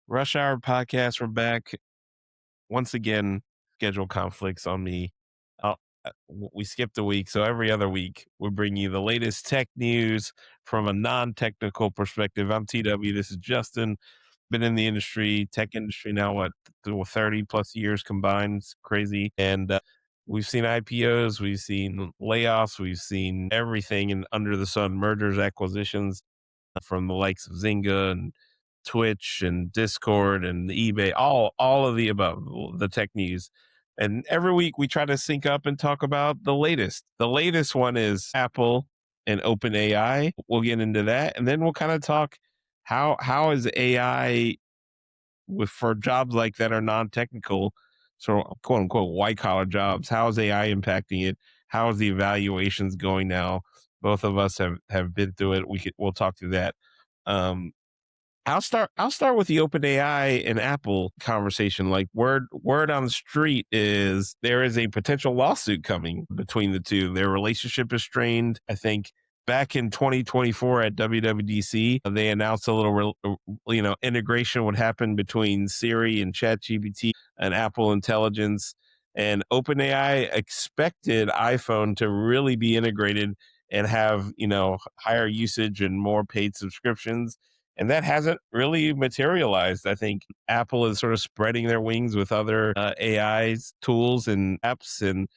Rush Hour Podcast. We're back once again. Schedule conflicts on me. Uh, we skipped a week, so every other week we bring you the latest tech news from a non-technical perspective. I'm TW. This is Justin. Been in the industry, tech industry now, 30 plus years combined. It's crazy. And we've seen IPOs, we've seen layoffs, we've seen everything and under the sun, mergers, acquisitions from the likes of Zynga and Twitch and Discord and eBay, all of the above, the tech news. And every week we try to sync up and talk about the latest. The latest one is Apple and OpenAI. We'll get into that, and then we'll kind of talk how is AI with for jobs like that are non-technical, so quote unquote white collar jobs. How is AI impacting it? How is the evaluations going now? Both of us have been through it. We'll talk through that. Um, I'll start with the OpenAI and Apple conversation. Like word on the street is there is a potential lawsuit coming between the two. Their relationship is strained. I think back in 2024 at WWDC, they announced a little integration would happen between Siri and ChatGPT and Apple Intelligence. And OpenAI expected iPhone to really be integrated and have higher usage and more paid subscriptions, and that hasn't really materialized. I think Apple is sort of spreading their wings with other AI tools and apps, and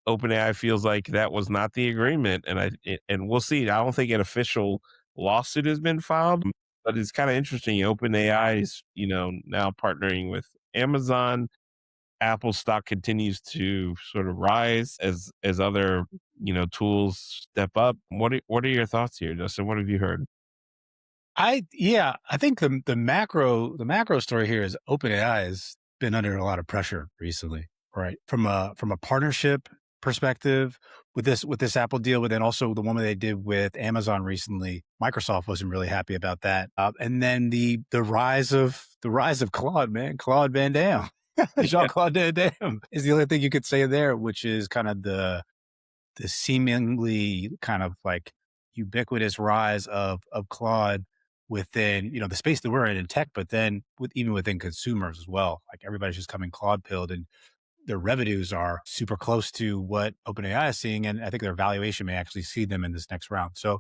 OpenAI feels like that was not the agreement. And we'll see. I don't think an official lawsuit has been filed, but it's kind of interesting. OpenAI is now partnering with Amazon. Apple stock continues to sort of rise as other tools step up. What are your thoughts here, Justin? What have you heard? I think the macro story here is OpenAI has been under a lot of pressure recently, right? From a partnership perspective with this Apple deal, but then also the one that they did with Amazon recently. Microsoft wasn't really happy about that, and then the rise of Claude, man, Claude Van Damme, Jean Claude Van Damme is the only thing you could say there, which is kind of the seemingly kind of like ubiquitous rise of Claude within the space that we're in tech, but then even within consumers as well. Like everybody's just coming Claude pilled, and their revenues are super close to what OpenAI is seeing, and I think their valuation may actually see them in this next round. So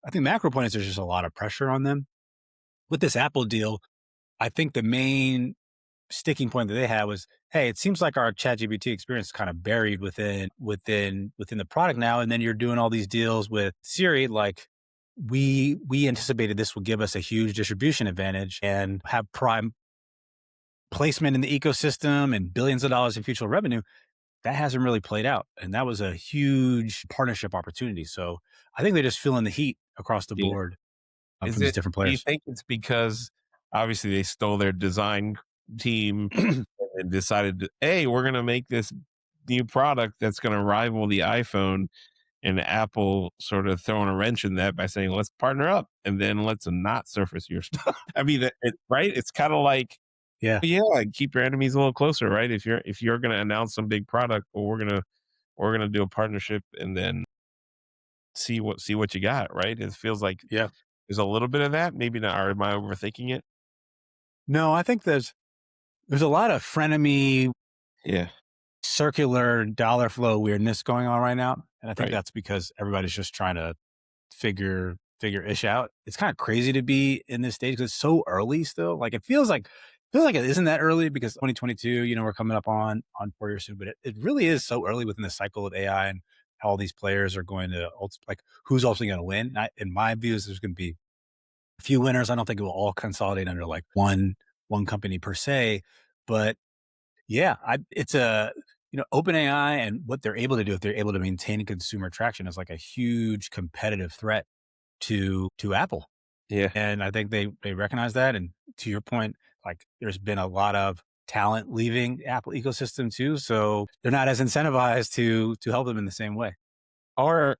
I think macro point is there's just a lot of pressure on them with this Apple deal. I think the main sticking point that they had was, hey, it seems like our ChatGPT experience is kind of buried within the product now, and then you're doing all these deals with Siri. Like we anticipated this will give us a huge distribution advantage and have prime placement in the ecosystem and billions of dollars in future revenue. That hasn't really played out, and that was a huge partnership opportunity. So I think they're just feeling the heat across the Yeah. board Is from these it? different Do you players. think it's because obviously they stole their design team and decided, hey, we're going to make this new product that's going to rival the iPhone, and Apple sort of throwing a wrench in that by saying, let's partner up and then let's not surface your stuff. I mean, right? It's kind of like, Yeah. yeah, like keep your enemies a little closer, right? If you're going to announce some big product, well, we're gonna do a partnership and then see what you got, right? It feels like Yeah. there's a little bit of that. Maybe not. Or am I overthinking it? No, I think there's a lot of frenemy, Yeah. circular dollar flow weirdness going on right now. And I think Right. that's because everybody's just trying to figure ish out. It's kind of crazy to be in this stage because it's so early still. Like it feels like it isn't that early because 2022, we're coming up on 4 years soon, but it really is so early within the cycle of AI and how all these players are going to like who's ultimately going to win. In my views, there's going to be a few winners. I don't think it will all consolidate under like one company per se, but yeah, it's a OpenAI and what they're able to do if they're able to maintain consumer traction is like a huge competitive threat to Apple. Yeah. And I think they recognize that. And to your point, like there's been a lot of talent leaving the Apple ecosystem too, so they're not as incentivized to help them in the same way. Or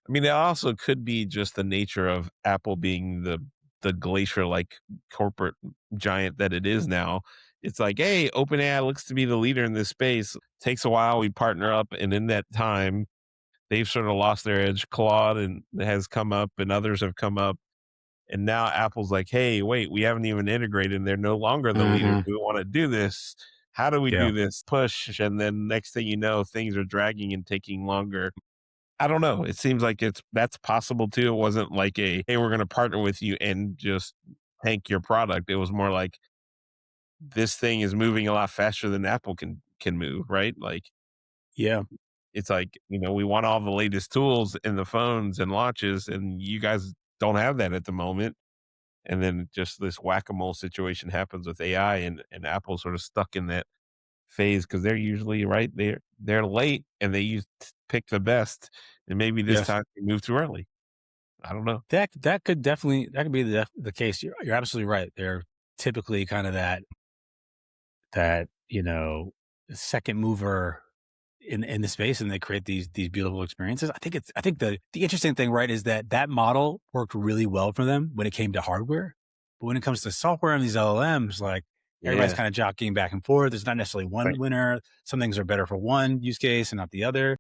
I mean, it also could be just the nature of Apple being the glacier like corporate giant that it is now. It's like, hey, OpenAI looks to be the leader in this space. Takes a while, we partner up, and in that time, they've sort of lost their edge. Claude and has come up, and others have come up, And now Apple's like, hey, wait, we haven't even integrated and they're no longer the leader. Hmm. Do we want to do this? How do we Yeah. do this push? And then next thing you know, things are dragging and taking longer. I don't know. It seems like that's possible too. It wasn't like a, hey, we're going to partner with you and just tank your product. It was more like this thing is moving a lot faster than Apple can move, right? Like Yeah. it's like, we want all the latest tools in the phones and launches, and you guys don't have that at the moment. And then just this whack-a-mole situation happens with AI, and Apple's sort of stuck in that phase because they're usually right. They're late and they pick the best. And maybe this Yes. time they move too early. I don't know. That could be the case. You're absolutely right. They're typically kind of that second mover in the space, and they create these beautiful experiences. I think the interesting thing, right, is that model worked really well for them when it came to hardware, but when it comes to software and these LLMs, like everybody's Yeah. kind of jockeying back and forth. There's not necessarily one Right. winner. Some things are better for one use case and not the other,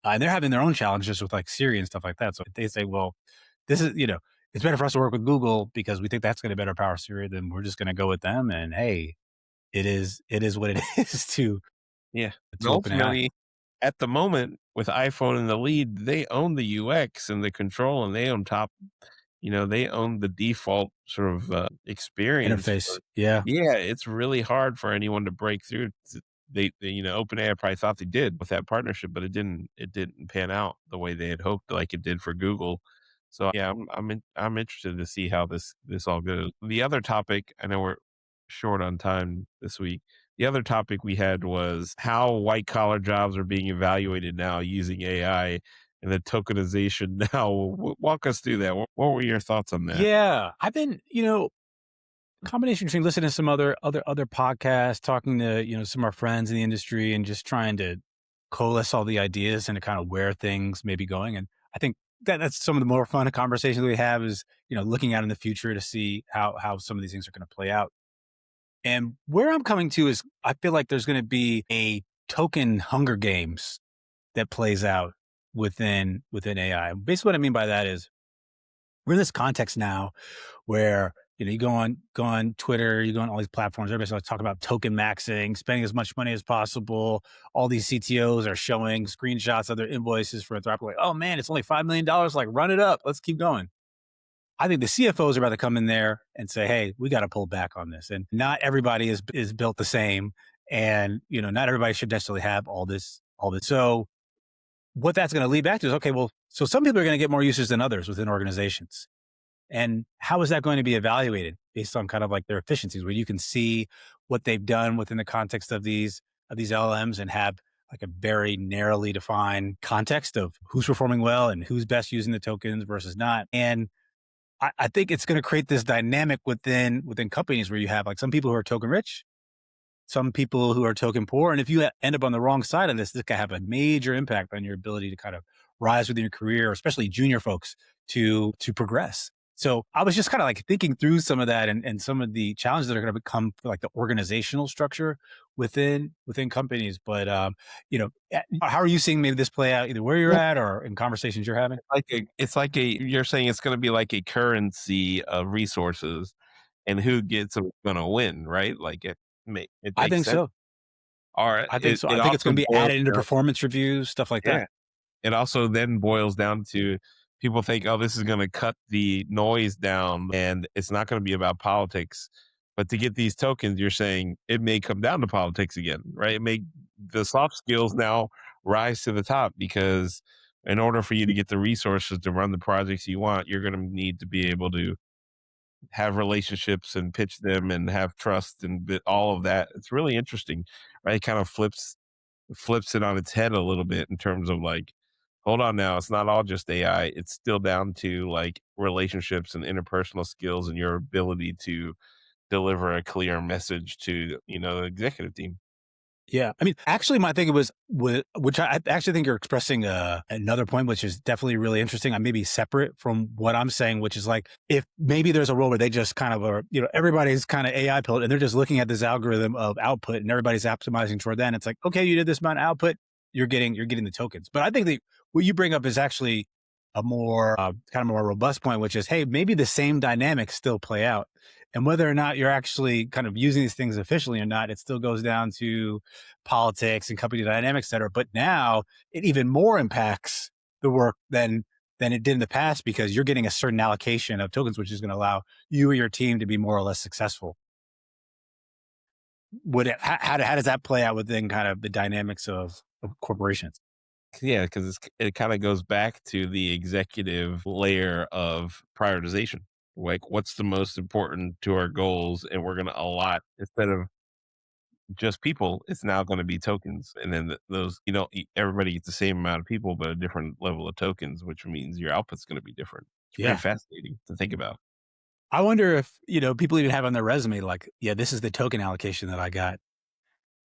and they're having their own challenges with like Siri and stuff like that. So they say, well, this is it's better for us to work with Google because we think that's going to better power Siri. Then we're just going to go with them, and hey, it is what it is Yeah. And to OpenAI. ultimately, at the moment, with iPhone in the lead, they own the UX and the control, and they own they own the default sort of experience. Interface. Yeah. Yeah, it's really hard for anyone to break through. OpenAI probably thought they did with that partnership, but it didn't pan out the way they had hoped, like it did for Google. So yeah, I'm interested to see how this all goes. The other topic, I know we're short on time this week. The other topic we had was how white collar jobs are being evaluated now using AI and the tokenization. Now, walk us through that. What were your thoughts on that? Yeah. I've been, combination between listening to some other podcasts, talking to, some of our friends in the industry and just trying to coalesce all the ideas and to kind of where things may be going. And I think that's some of the more fun conversations we have is, looking out in the future to see how some of these things are going to play out. And where I'm coming to is I feel like there's going to be a token Hunger Games that plays out within AI. Basically, what I mean by that is we're in this context now where you go on Twitter, you go on all these platforms. Everybody's like talking about token maxing, spending as much money as possible. All these CTOs are showing screenshots of their invoices for Anthropic. Like, oh man, it's only $5 million. Like, run it up. Let's keep going. I think the CFOs are about to come in there and say, "Hey, we got to pull back on this." And not everybody is built the same, and not everybody should necessarily have all this. So what that's going to lead back to is, okay, well, so some people are going to get more users than others within organizations. And how is that going to be evaluated based on kind of like their efficiencies, where you can see what they've done within the context of these LLMs and have like a very narrowly defined context of who's performing well and who's best using the tokens versus not. And I think it's going to create this dynamic within companies where you have like some people who are token rich, some people who are token poor. And if you end up on the wrong side of this can have a major impact on your ability to kind of rise within your career, especially junior folks to progress. So I was just kind of like thinking through some of that and some of the challenges that are going to become for like the organizational structure within companies. But how are you seeing maybe this play out either where you're Yeah, at or in conversations you're having? it's like a you're saying it's going to be like a currency of resources, and who gets them going to win, right? Like it I makes think sense. so. Or I think it so. I it think it's also going to be boils added into down. performance reviews, stuff like that. Yeah. It also then boils down to people think, oh, this is going to cut the noise down and it's not going to be about politics. But to get these tokens, you're saying it may come down to politics again, right? It may the soft skills now rise to the top because in order for you to get the resources to run the projects you want, you're going to need to be able to have relationships and pitch them and have trust and all of that. It's really interesting, right? It kind of flips it on its head a little bit in terms of like, hold on now, it's not all just AI. It's still down to like relationships and interpersonal skills and your ability to deliver a clear message to, the executive team. Yeah. I mean, actually, my thing which I actually think you're expressing another point, which is definitely really interesting. I may be separate from what I'm saying, which is like, if maybe there's a role where they just kind of are, everybody's kind of AI built and they're just looking at this algorithm of output and everybody's optimizing toward that. And it's like, okay, you did this amount of output, you're getting the tokens. But I think that what you bring up is actually a more kind of more robust point, which is, hey, maybe the same dynamics still play out. And whether or not you're actually kind of using these things efficiently or not, it still goes down to politics and company dynamics, et cetera. But now it even more impacts the work than it did in the past because you're getting a certain allocation of tokens, which is going to allow you or your team to be more or less successful. How does that play out within kind of the dynamics of corporations? Yeah, because it kind of goes back to the executive layer of prioritization. Like, what's the most important to our goals? And we're going to allot instead of just people, it's now going to be tokens. And then those, everybody gets the same amount of people, but a different level of tokens, which means your output's going to be different. It's pretty Yeah. fascinating to think about. I wonder if, people even have on their resume, like, yeah, this is the token allocation that I got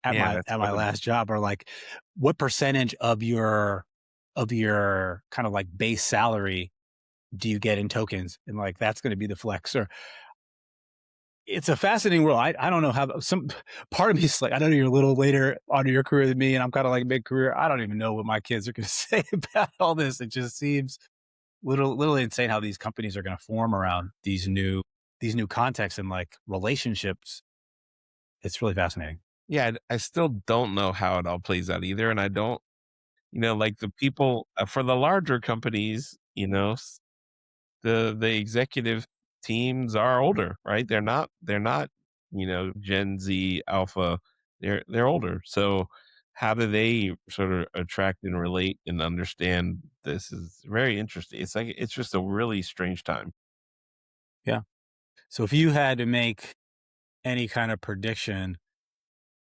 Yeah, that's at my fun. last job, or like what percentage of your kind of like base salary do you get in tokens? And like that's going to be the flex. Or it's a fascinating world. I don't know how some part of me is like, I know you're a little later on in your career than me, and I'm kind of like mid career. I don't even know what my kids are going to say about all this. It just seems literally insane how these companies are going to form around these new contexts and like relationships. It's really fascinating. Yeah, I still don't know how it all plays out either. And I don't, like the people for the larger companies, the executive teams are older, right? They're not, Gen Z alpha. They're older. So how do they sort of attract and relate and understand this is very interesting. It's like it's just a really strange time. Yeah. So if you had to make any kind of prediction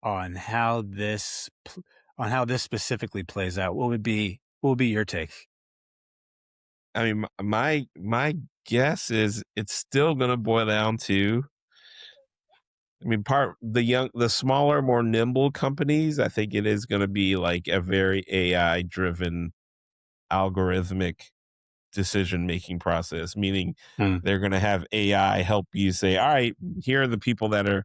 on on how this specifically plays out, what would be your take? I mean, my guess is it's still going to boil down to. I mean, the smaller, more nimble companies. I think it is going to be like a very AI driven algorithmic decision making process, meaning Mm, they're going to have AI help you say, all right, here are the people that are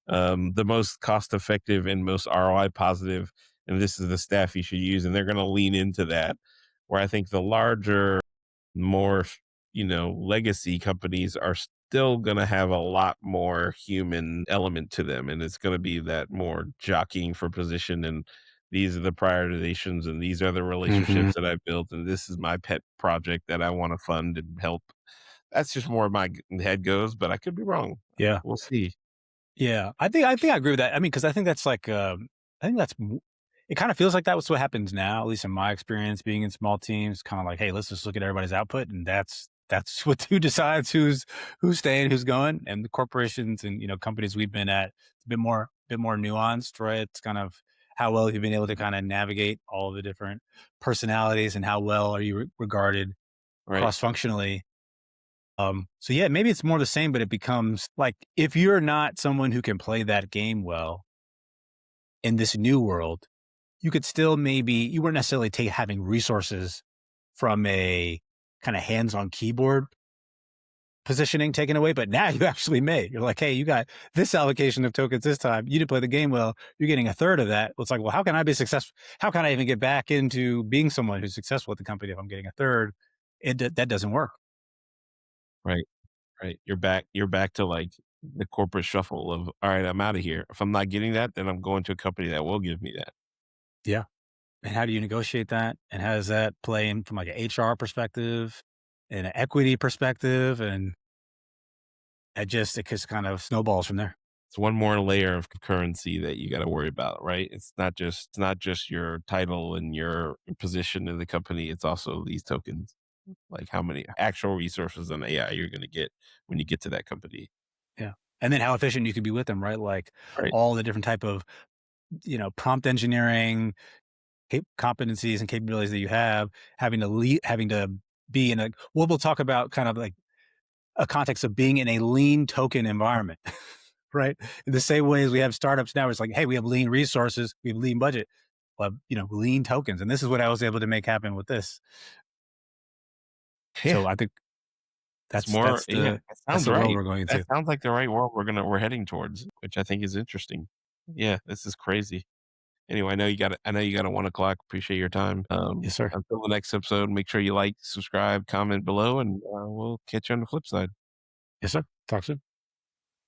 the most cost effective and most ROI positive, and this is the staff you should use. And they're going to lean into that. Where I think the larger, more, legacy companies are still going to have a lot more human element to them. And it's going to be that more jockeying for position. And these are the prioritizations and these are the mhm. relationships that I built. And this is my pet project that I want to fund and help. That's just more my head goes, but I could be wrong. Yeah. We'll see. Yeah. I think I agree with that. I mean, because I think that's like, I think that's it kind of feels like that was what happens now, at least in my experience being in small teams, kind of like, hey, let's just look at everybody's output and that's what who decides who's staying, who's going. And the corporations and companies we've been at, it's a bit more nuanced, right? It's kind of how well you've been able to kind of navigate all the different personalities and how well are you regarded Right. cross functionally. So yeah, maybe it's more the same, but it becomes like if you're not someone who can play that game well in this new world, you could still maybe you weren't necessarily having resources from a kind of hands-on keyboard positioning taken away, but now you actually may. You're like, hey, you got this allocation of tokens this time. You didn't play the game well. You're getting a third of that. It's like, well, how can I be successful? How can I even get back into being someone who's successful at the company if I'm getting a third? That doesn't work. Right. Right. You're back to like the corporate shuffle of all right, I'm out of here. If I'm not getting that, then I'm going to a company that will give me that. Yeah. And how do you negotiate that? And how does that play in from like an HR perspective and an equity perspective? And it just kind of snowballs from there. It's one more layer of currency that you gotta worry about, right? It's not just your title and your position in the company, it's also these tokens, like how many actual resources and AI you're gonna get when you get to that company. Yeah. And then how efficient you can be with them, right? Like Right. all the different type of, prompt engineering competencies and capabilities that you have, having to be in a, well, we'll talk about kind of like a context of being in a lean token environment, right? In the same way as we have startups now, it's like, hey, we have lean resources, we have lean budget, well, lean tokens. And this is what I was able to make happen with this. Yeah. So I think It's more yeah, that that's sounds the world right. we're going That into. sounds like the right world we're heading towards, which I think is interesting. Yeah, this is crazy. Anyway, I know you got a 1 o'clock. Appreciate your time. Yes, sir. Until the next episode, make sure you like, subscribe, comment below, and we'll catch you on the flip side. Yes, sir. Talk soon.